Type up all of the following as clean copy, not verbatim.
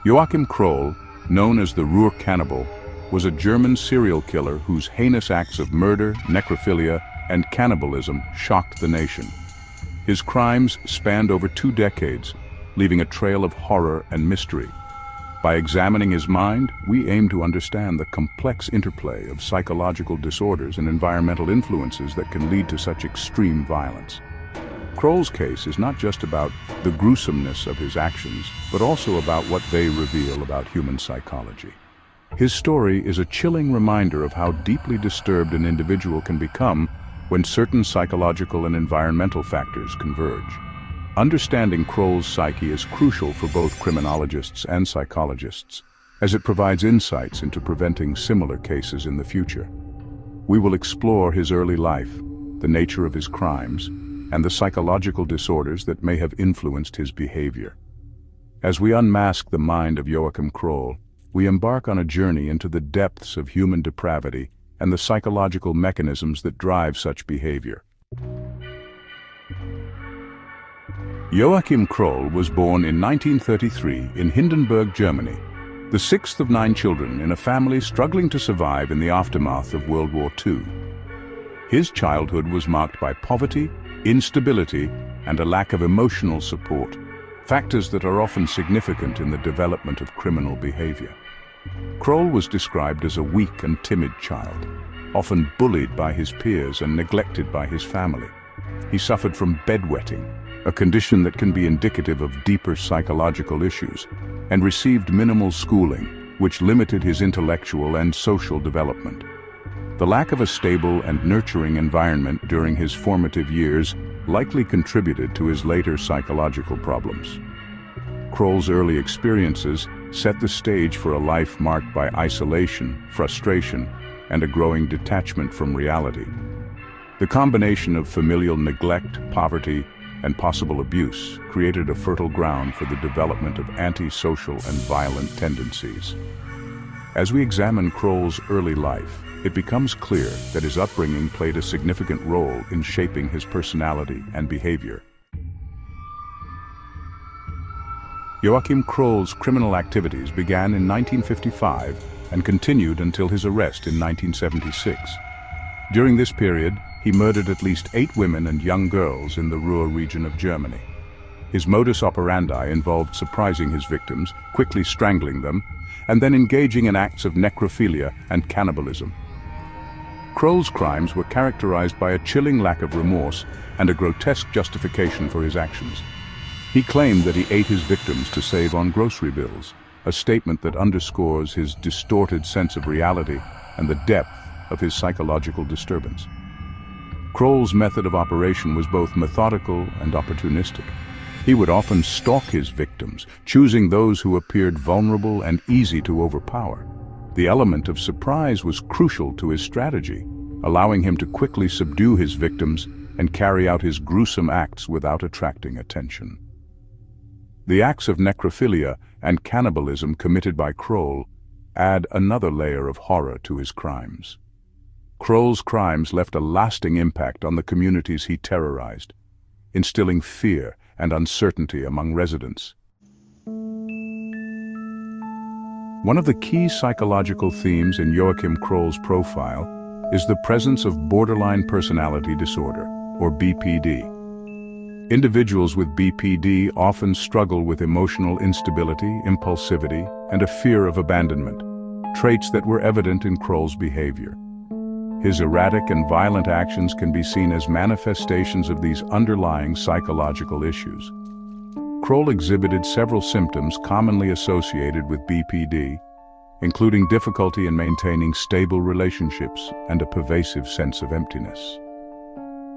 Joachim Kroll, known as the Ruhr Cannibal, was a German serial killer whose heinous acts of murder, necrophilia, and cannibalism shocked the nation. His crimes spanned over 2 decades, leaving a trail of horror and mystery. By examining his mind, we aim to understand the complex interplay of psychological disorders and environmental influences that can lead to such extreme violence. Kroll's case is not just about the gruesomeness of his actions, but also about what they reveal about human psychology. His story is a chilling reminder of how deeply disturbed an individual can become when certain psychological and environmental factors converge. Understanding Kroll's psyche is crucial for both criminologists and psychologists, as it provides insights into preventing similar cases in the future. We will explore his early life, the nature of his crimes, and the psychological disorders that may have influenced his behavior. As we unmask the mind of Joachim Kroll, we embark on a journey into the depths of human depravity and the psychological mechanisms that drive such behavior. Joachim Kroll was born in 1933 in Hindenburg, Germany, the 6th of 9 children in a family struggling to survive in the aftermath of World War II. His childhood was marked by poverty, instability, and a lack of emotional support, factors that are often significant in the development of criminal behavior. Kroll was described as a weak and timid child, often bullied by his peers and neglected by his family. He suffered from bedwetting, a condition that can be indicative of deeper psychological issues, and received minimal schooling, which limited his intellectual and social development. The lack of a stable and nurturing environment during his formative years likely contributed to his later psychological problems. Kroll's early experiences set the stage for a life marked by isolation, frustration, and a growing detachment from reality. The combination of familial neglect, poverty, and possible abuse created a fertile ground for the development of antisocial and violent tendencies. As we examine Kroll's early life, it becomes clear that his upbringing played a significant role in shaping his personality and behavior. Joachim Kroll's criminal activities began in 1955 and continued until his arrest in 1976. During this period, he murdered at least 8 women and young girls in the Ruhr region of Germany. His modus operandi involved surprising his victims, quickly strangling them, and then engaging in acts of necrophilia and cannibalism. Kroll's crimes were characterized by a chilling lack of remorse and a grotesque justification for his actions. He claimed that he ate his victims to save on grocery bills, a statement that underscores his distorted sense of reality and the depth of his psychological disturbance. Kroll's method of operation was both methodical and opportunistic. He would often stalk his victims, choosing those who appeared vulnerable and easy to overpower. The element of surprise was crucial to his strategy, allowing him to quickly subdue his victims and carry out his gruesome acts without attracting attention. The acts of necrophilia and cannibalism committed by Kroll add another layer of horror to his crimes. Kroll's crimes left a lasting impact on the communities he terrorized, instilling fear and uncertainty among residents. One of the key psychological themes in Joachim Kroll's profile is the presence of borderline personality disorder, or BPD. Individuals with BPD often struggle with emotional instability, impulsivity, and a fear of abandonment, traits that were evident in Kroll's behavior. His erratic and violent actions can be seen as manifestations of these underlying psychological issues. Kroll exhibited several symptoms commonly associated with BPD, including difficulty in maintaining stable relationships and a pervasive sense of emptiness.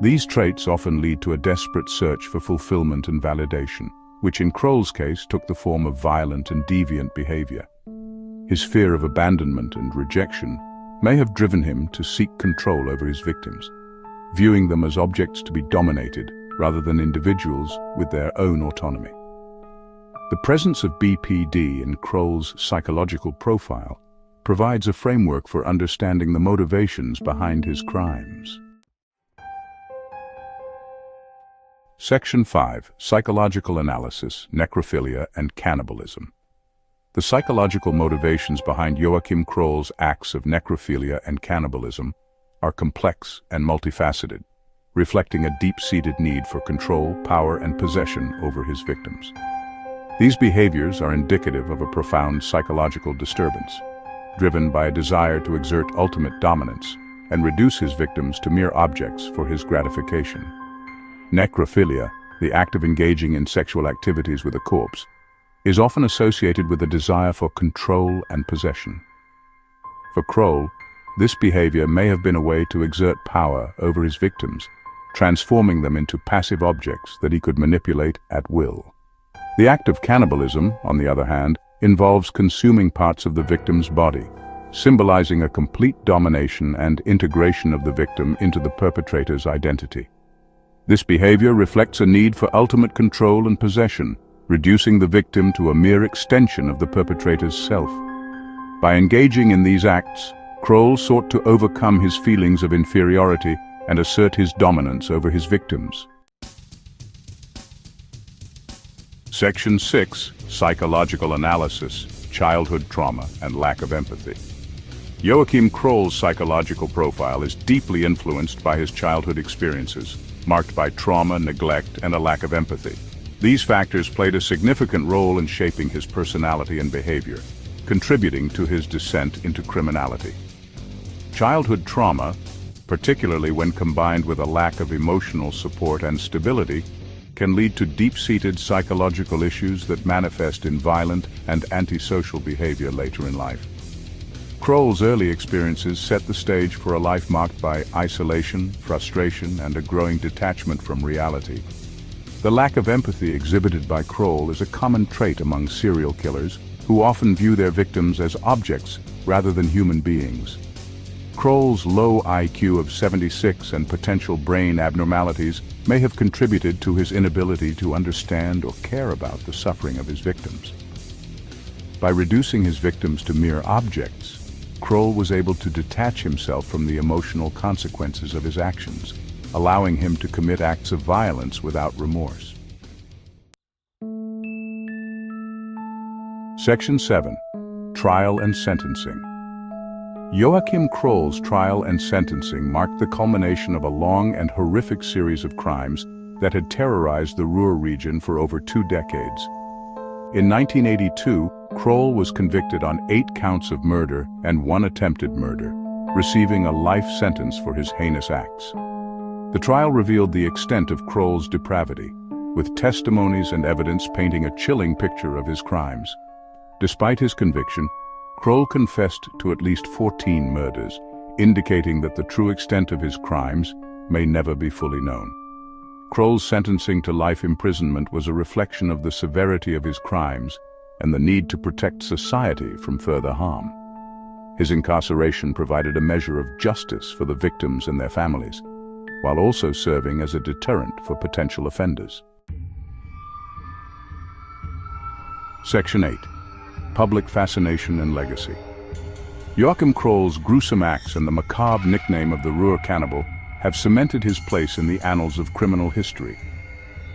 These traits often lead to a desperate search for fulfillment and validation, which in Kroll's case took the form of violent and deviant behavior. His fear of abandonment and rejection may have driven him to seek control over his victims, viewing them as objects to be dominated rather than individuals with their own autonomy. The presence of BPD in Kroll's psychological profile provides a framework for understanding the motivations behind his crimes. Section 5. Psychological Analysis, Necrophilia and Cannibalism. The psychological motivations behind Joachim Kroll's acts of necrophilia and cannibalism are complex and multifaceted, reflecting a deep-seated need for control, power, and possession over his victims. These behaviors are indicative of a profound psychological disturbance, driven by a desire to exert ultimate dominance and reduce his victims to mere objects for his gratification. Necrophilia, the act of engaging in sexual activities with a corpse, is often associated with a desire for control and possession. For Kroll, this behavior may have been a way to exert power over his victims, transforming them into passive objects that he could manipulate at will. The act of cannibalism, on the other hand, involves consuming parts of the victim's body, symbolizing a complete domination and integration of the victim into the perpetrator's identity. This behavior reflects a need for ultimate control and possession, reducing the victim to a mere extension of the perpetrator's self. By engaging in these acts, Kroll sought to overcome his feelings of inferiority and assert his dominance over his victims. Section 6. Psychological analysis, childhood trauma, and lack of empathy. Joachim Kroll's psychological profile is deeply influenced by his childhood experiences, marked by trauma, neglect, and a lack of empathy. These factors played a significant role in shaping his personality and behavior, contributing to his descent into criminality. Childhood trauma, particularly when combined with a lack of emotional support and stability, can lead to deep-seated psychological issues that manifest in violent and antisocial behavior later in life. Kroll's early experiences set the stage for a life marked by isolation, frustration, and a growing detachment from reality. The lack of empathy exhibited by Kroll is a common trait among serial killers, who often view their victims as objects rather than human beings. Kroll's low IQ of 76 and potential brain abnormalities may have contributed to his inability to understand or care about the suffering of his victims. By reducing his victims to mere objects, Kroll was able to detach himself from the emotional consequences of his actions, allowing him to commit acts of violence without remorse. Section 7. Trial and sentencing. Joachim Kroll's trial and sentencing marked the culmination of a long and horrific series of crimes that had terrorized the Ruhr region for over 2 decades. In 1982, Kroll was convicted on 8 counts of murder and 1 attempted murder, receiving a life sentence for his heinous acts. The trial revealed the extent of Kroll's depravity, with testimonies and evidence painting a chilling picture of his crimes. Despite his conviction, Kroll confessed to at least 14 murders, indicating that the true extent of his crimes may never be fully known. Kroll's sentencing to life imprisonment was a reflection of the severity of his crimes and the need to protect society from further harm. His incarceration provided a measure of justice for the victims and their families, while also serving as a deterrent for potential offenders. Section 8. Public fascination and legacy. Joachim Kroll's gruesome acts and the macabre nickname of the Ruhr cannibal have cemented his place in the annals of criminal history.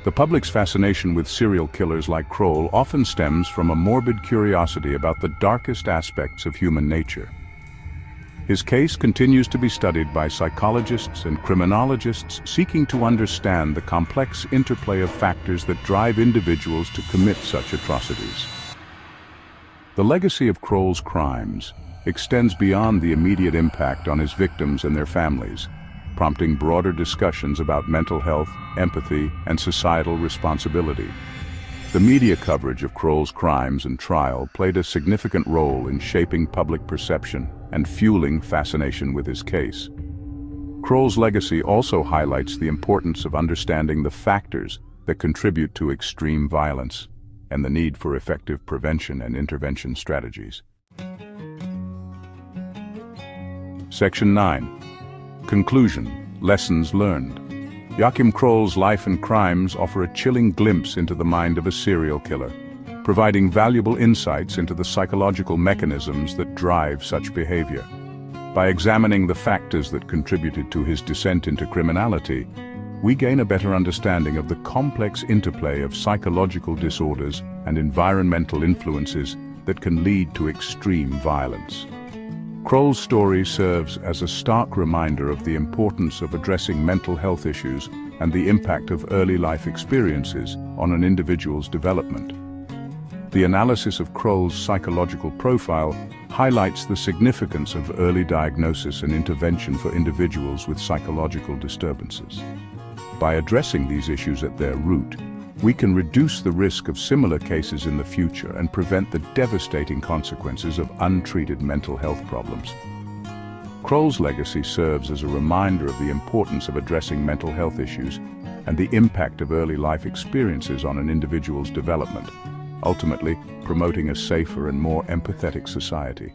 The public's fascination with serial killers like Kroll often stems from a morbid curiosity about the darkest aspects of human nature. His case continues to be studied by psychologists and criminologists seeking to understand the complex interplay of factors that drive individuals to commit such atrocities. The legacy of Kroll's crimes extends beyond the immediate impact on his victims and their families, prompting broader discussions about mental health, empathy, and societal responsibility. The media coverage of Kroll's crimes and trial played a significant role in shaping public perception and fueling fascination with his case. Kroll's legacy also highlights the importance of understanding the factors that contribute to extreme violence and the need for effective prevention and intervention strategies. Section 9. Conclusion. Lessons learned. Joachim Kroll's life and crimes offer a chilling glimpse into the mind of a serial killer, providing valuable insights into the psychological mechanisms that drive such behavior. By examining the factors that contributed to his descent into criminality, we gain a better understanding of the complex interplay of psychological disorders and environmental influences that can lead to extreme violence. Kroll's story serves as a stark reminder of the importance of addressing mental health issues and the impact of early life experiences on an individual's development. The analysis of Kroll's psychological profile highlights the significance of early diagnosis and intervention for individuals with psychological disturbances. By addressing these issues at their root, we can reduce the risk of similar cases in the future and prevent the devastating consequences of untreated mental health problems. Kroll's legacy serves as a reminder of the importance of addressing mental health issues and the impact of early life experiences on an individual's development, ultimately promoting a safer and more empathetic society.